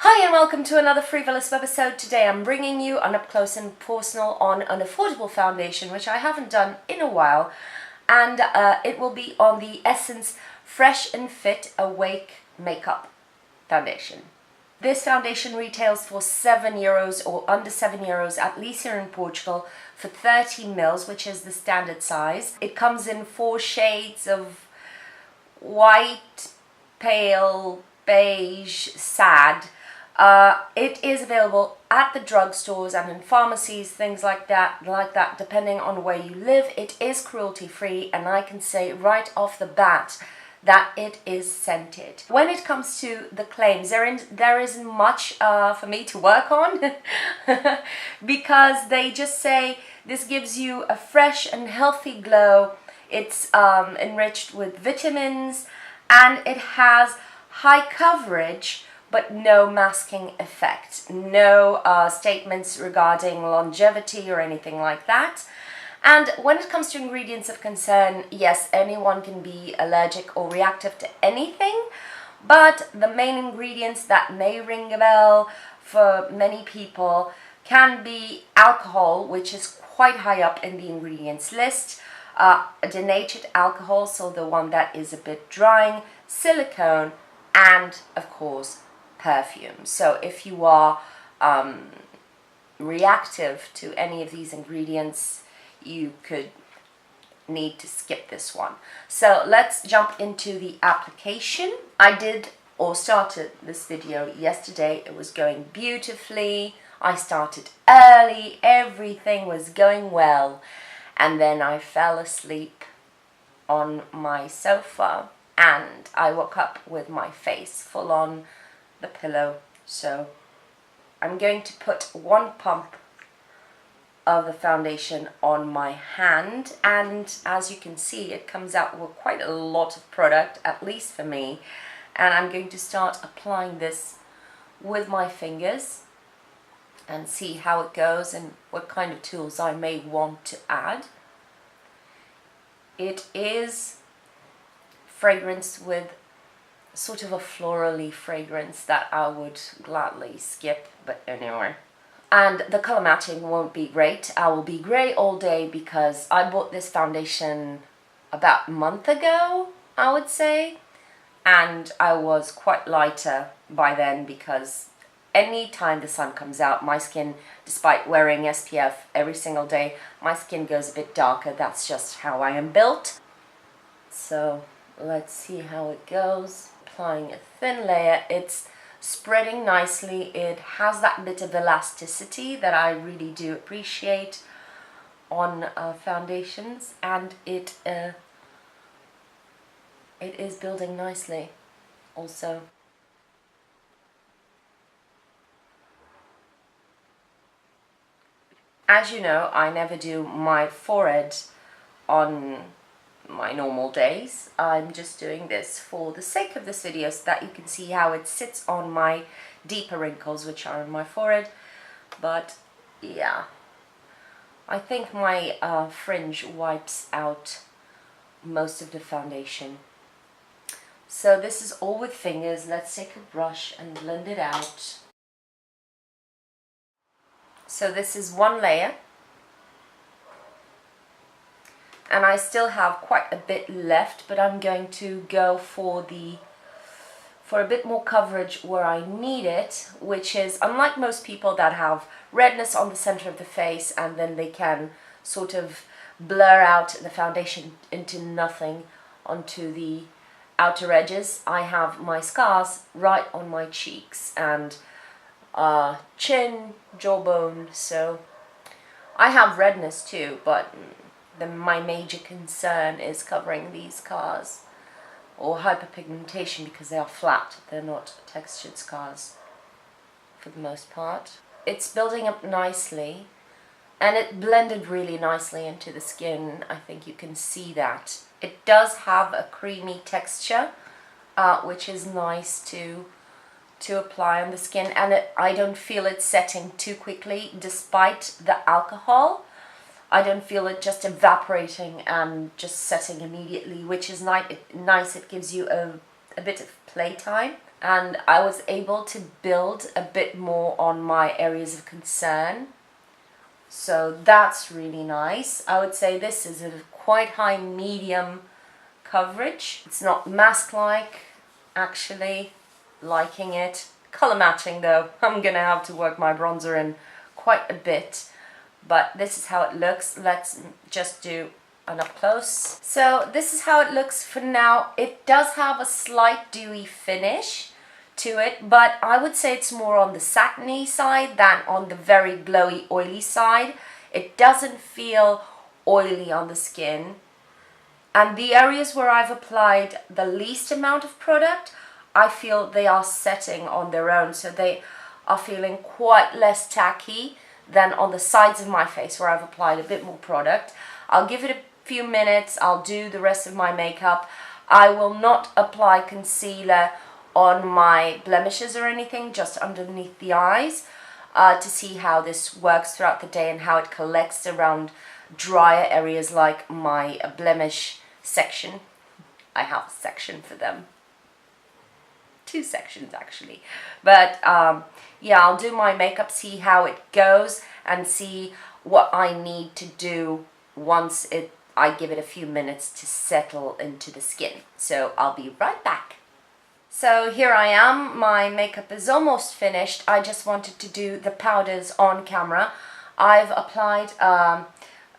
Hi and welcome to another free.volous webisode. Today I'm bringing you an up close and personal on an affordable foundation which I haven't done in a while, and it will be on the Essence Fresh and Fit Awake Makeup Foundation. This foundation retails for €7 or under €7, at least here in Portugal, for 30 mils, which is the standard size. It comes in 4 shades of white, pale, beige, sad. It is available at the drugstores and in pharmacies, things like that, depending on where you live. It is cruelty-free, and I can say right off the bat that it is scented. When it comes to the claims, there isn't much for me to work on because they just say this gives you a fresh and healthy glow. It's enriched with vitamins, and it has high coverage but no masking effect. No statements regarding longevity or anything like that. And when it comes to ingredients of concern, yes, anyone can be allergic or reactive to anything, but the main ingredients that may ring a bell for many people can be alcohol, which is quite high up in the ingredients list, denatured alcohol, so the one that is a bit drying, silicone, and of course perfume. So if you are reactive to any of these ingredients, you could need to skip this one. So let's jump into the application. I did or started this video yesterday. It was going beautifully. I started early. Everything was going well. And then I fell asleep on my sofa and I woke up with my face full on the pillow. So I'm going to put 1 pump of the foundation on my hand, and as you can see, it comes out with quite a lot of product, at least for me, and I'm going to start applying this with my fingers and see how it goes and what kind of tools I may want to add. It is fragranced with sort of a florally fragrance that I would gladly skip, but anyway. And the color matching won't be great. I will be grey all day because I bought this foundation about a month ago, I would say, and I was quite lighter by then because any time the sun comes out, my skin, despite wearing SPF every single day, my skin goes a bit darker. That's just how I am built. So let's see how it goes. Applying a thin layer. It's spreading nicely. It has that bit of elasticity that I really do appreciate on foundations, and it is building nicely also. As you know, I never do my forehead on my normal days. I'm just doing this for the sake of this video so that you can see how it sits on my deeper wrinkles, which are on my forehead. But yeah, I think my fringe wipes out most of the foundation. So this is all with fingers. Let's take a brush and blend it out. So this is 1 layer. And I still have quite a bit left, but I'm going to go for a bit more coverage where I need it, which is, unlike most people that have redness on the center of the face and then they can sort of blur out the foundation into nothing onto the outer edges, I have my scars right on my cheeks and chin, jawbone, so I have redness too, but my major concern is covering these scars, or hyperpigmentation, because they are flat, they're not textured scars for the most part. It's building up nicely, and it blended really nicely into the skin. I think you can see that. It does have a creamy texture, which is nice to apply on the skin, and I don't feel it setting too quickly despite the alcohol. I don't feel it just evaporating and just setting immediately, which is nice. It gives you a bit of playtime and I was able to build a bit more on my areas of concern. So that's really nice. I would say this is a quite high medium coverage. It's not mask-like, actually. Liking it. Color matching though. I'm gonna have to work my bronzer in quite a bit. But this is how it looks. Let's just do an up close. So this is how it looks for now. It does have a slight dewy finish to it, but I would say it's more on the satiny side than on the very glowy, oily side. It doesn't feel oily on the skin. And the areas where I've applied the least amount of product, I feel they are setting on their own. So they are feeling quite less tacky than on the sides of my face where I've applied a bit more product. I'll give it a few minutes. I'll do the rest of my makeup. I will not apply concealer on my blemishes or anything, just underneath the eyes, to see how this works throughout the day and how it collects around drier areas like my blemish section. I have a section for them. 2 sections actually. But yeah, I'll do my makeup, see how it goes, and see what I need to do once I give it a few minutes to settle into the skin. So I'll be right back. So here I am, my makeup is almost finished. I just wanted to do the powders on camera. I've applied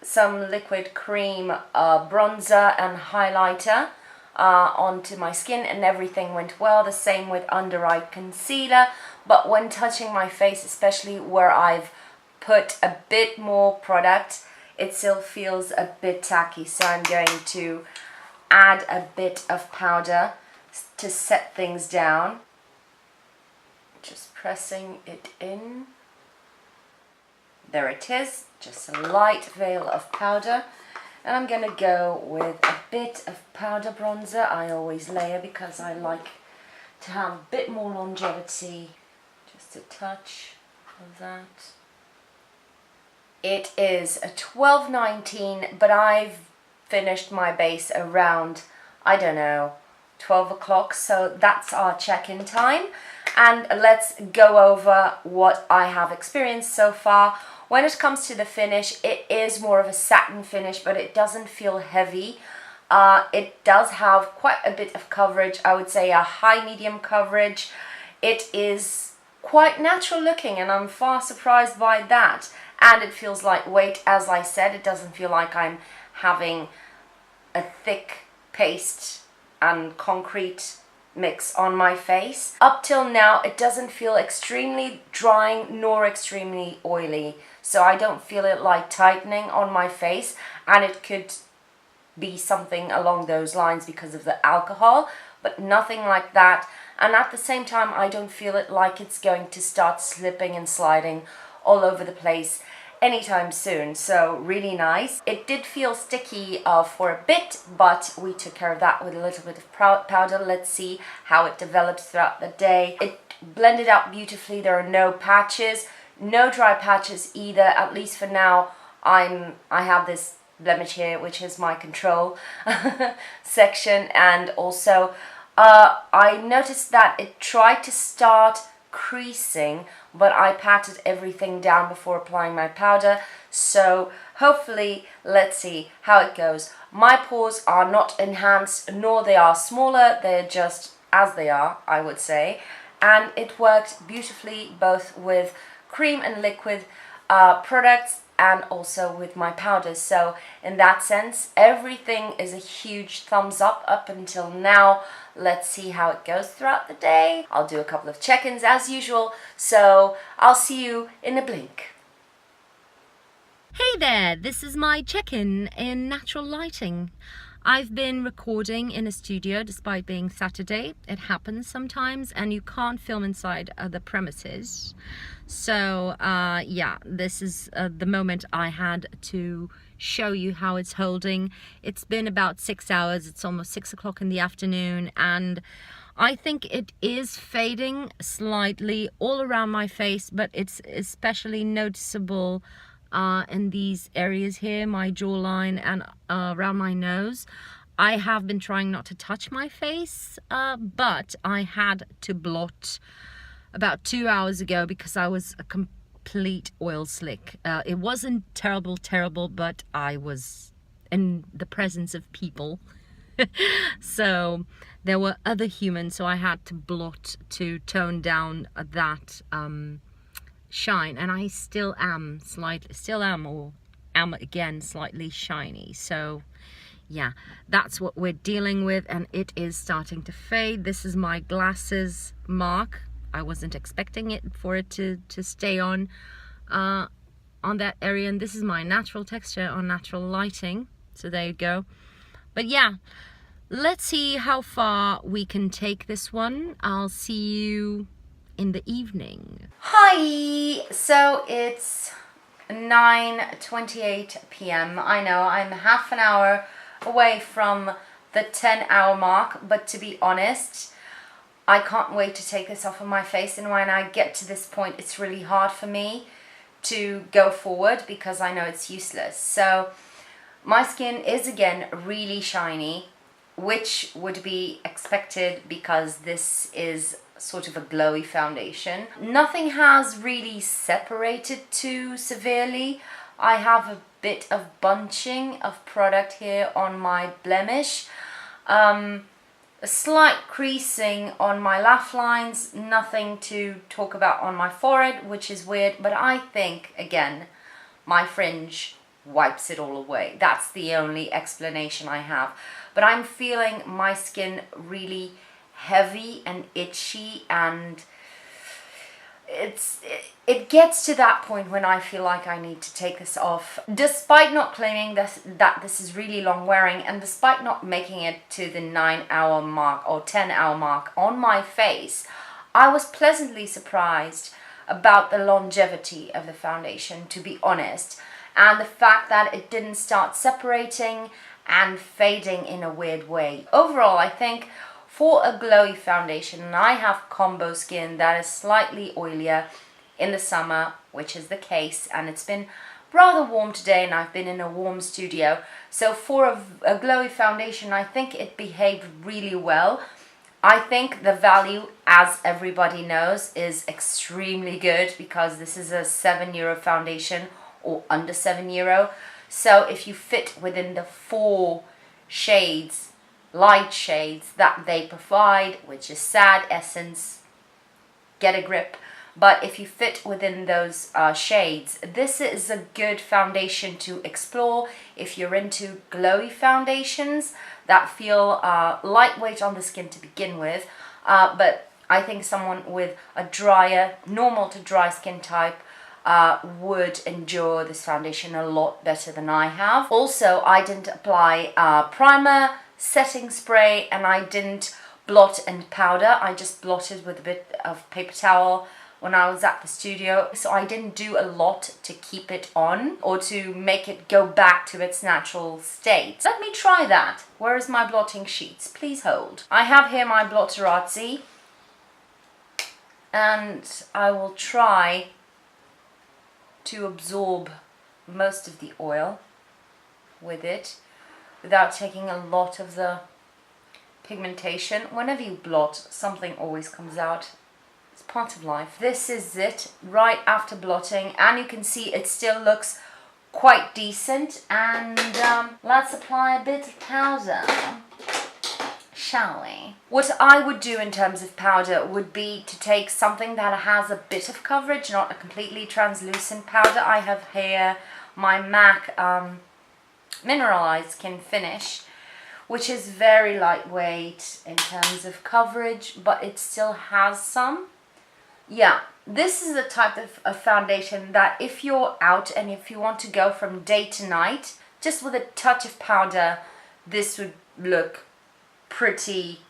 some liquid cream bronzer and highlighter onto my skin, and everything went well. The same with under eye concealer, but when touching my face, especially where I've put a bit more product, it still feels a bit tacky. So I'm going to add a bit of powder to set things down. Just pressing it in. There it is, just a light veil of powder. And I'm gonna go with a bit of powder bronzer. I always layer because I like to have a bit more longevity. Just a touch of that. It is a 12:19, but I've finished my base around, I don't know, 12 o'clock, so that's our check-in time. And let's go over what I have experienced so far. When it comes to the finish, it is more of a satin finish, but it doesn't feel heavy. It does have quite a bit of coverage, I would say a high medium coverage. It is quite natural looking, and I'm far surprised by that. And it feels lightweight, as I said. It doesn't feel like I'm having a thick paste and concrete mix on my face. Up till now, it doesn't feel extremely drying nor extremely oily. So I don't feel it like tightening on my face, and it could be something along those lines because of the alcohol, but nothing like that. And at the same time, I don't feel it like it's going to start slipping and sliding all over the place anytime soon. So really nice. It did feel sticky for a bit, but we took care of that with a little bit of powder. Let's see how it develops throughout the day. It blended out beautifully. There are no patches, no dry patches either, at least for now. I have this blemish here, which is my control section, and also I noticed that it tried to start creasing, but I patted everything down before applying my powder. So hopefully, let's see how it goes. My pores are not enhanced, nor they are smaller. They're just as they are, I would say. And it worked beautifully both with cream and liquid products, and also with my powders. So in that sense, everything is a huge thumbs up until now. Let's see how it goes throughout the day. I'll do a couple of check-ins as usual, so I'll see you in a blink. Hey there, this is my check-in in natural lighting. I've been recording in a studio despite being Saturday. It happens sometimes, and you can't film inside the premises. So yeah, this is the moment I had to show you how it's holding. It's been about 6 hours. It's almost 6 o'clock in the afternoon, and I think it is fading slightly all around my face, but it's especially noticeable in these areas here, my jawline and around my nose. I have been trying not to touch my face, but I had to blot about 2 hours ago because I was a complete oil slick. It wasn't terrible, but I was in the presence of people. So there were other humans, so I had to blot to tone down that shine, and I still am again slightly shiny. So yeah, that's what we're dealing with, and it is starting to fade. This is my glasses mark. I wasn't expecting it for it to stay on that area, and this is my natural texture on natural lighting. So there you go. But yeah, let's see how far we can take this one. I'll see you in the evening. Hi! So it's 9:28 p.m. I know I'm half an hour away from the 10-hour mark, but to be honest, I can't wait to take this off of my face, and when I get to this point, it's really hard for me to go forward because I know it's useless. So my skin is again really shiny, which would be expected because this is sort of a glowy foundation. Nothing has really separated too severely. I have a bit of bunching of product here on my blemish, a slight creasing on my laugh lines, nothing to talk about on my forehead, which is weird, but I think again my fringe wipes it all away. That's the only explanation I have. But I'm feeling my skin really heavy and itchy, and it gets to that point when I feel like I need to take this off. Despite not claiming that this is really long wearing, and despite not making it to the 9-hour mark or 10-hour mark on my face, I was pleasantly surprised about the longevity of the foundation, to be honest, and the fact that it didn't start separating and fading in a weird way. Overall, I think for a glowy foundation, and I have combo skin that is slightly oilier in the summer, which is the case, and it's been rather warm today and I've been in a warm studio. So for a glowy foundation, I think it behaved really well. I think the value, as everybody knows, is extremely good because this is a €7 foundation or under €7. So if you fit within the 4 shades, light shades that they provide, which is Sad, Essence, Get a Grip, but if you fit within those shades, this is a good foundation to explore if you're into glowy foundations that feel lightweight on the skin to begin with, but I think someone with a drier, normal to dry skin type would endure this foundation a lot better than I have. Also, I didn't apply primer, setting spray, and I didn't blot and powder. I just blotted with a bit of paper towel when I was at the studio. So I didn't do a lot to keep it on or to make it go back to its natural state. Let me try that. Where is my blotting sheets? Please hold. I have here my Blotterazzi, and I will try to absorb most of the oil with it without taking a lot of the pigmentation. Whenever you blot, something always comes out. It's part of life. This is it right after blotting, and you can see it still looks quite decent. And let's apply a bit of powder, shall we? What I would do in terms of powder would be to take something that has a bit of coverage, not a completely translucent powder. I have here my MAC Mineralized Skin Finish, which is very lightweight in terms of coverage, but it still has some. Yeah, this is the type of foundation that if you're out and if you want to go from day to night, just with a touch of powder, this would look pretty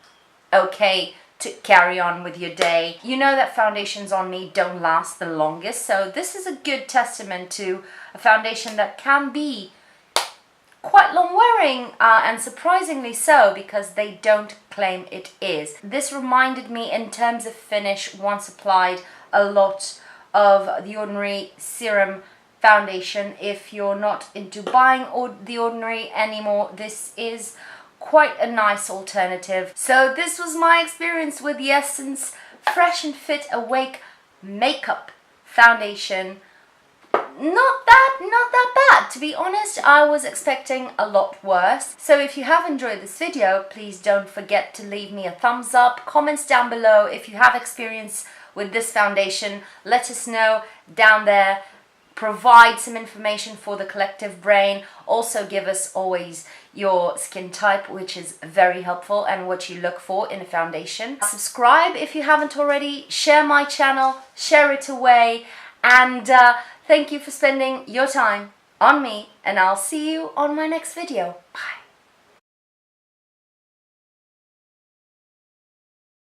okay to carry on with your day. You know that foundations on me don't last the longest, so this is a good testament to a foundation that can be quite long wearing, and surprisingly so, because they don't claim it is. This reminded me in terms of finish, once applied, a lot of The Ordinary Serum foundation. If you're not into buying The Ordinary anymore, this is quite a nice alternative. So this was my experience with the Essence Fresh and Fit Awake Makeup Foundation. Not that bad. To be honest, I was expecting a lot worse. So if you have enjoyed this video, please don't forget to leave me a thumbs up, comments down below. If you have experience with this foundation, let us know down there. Provide some information for the collective brain. Also give us always your skin type, which is very helpful, and what you look for in a foundation. Subscribe if you haven't already. Share my channel, share it away, and thank you for spending your time on me, and I'll see you on my next video. Bye.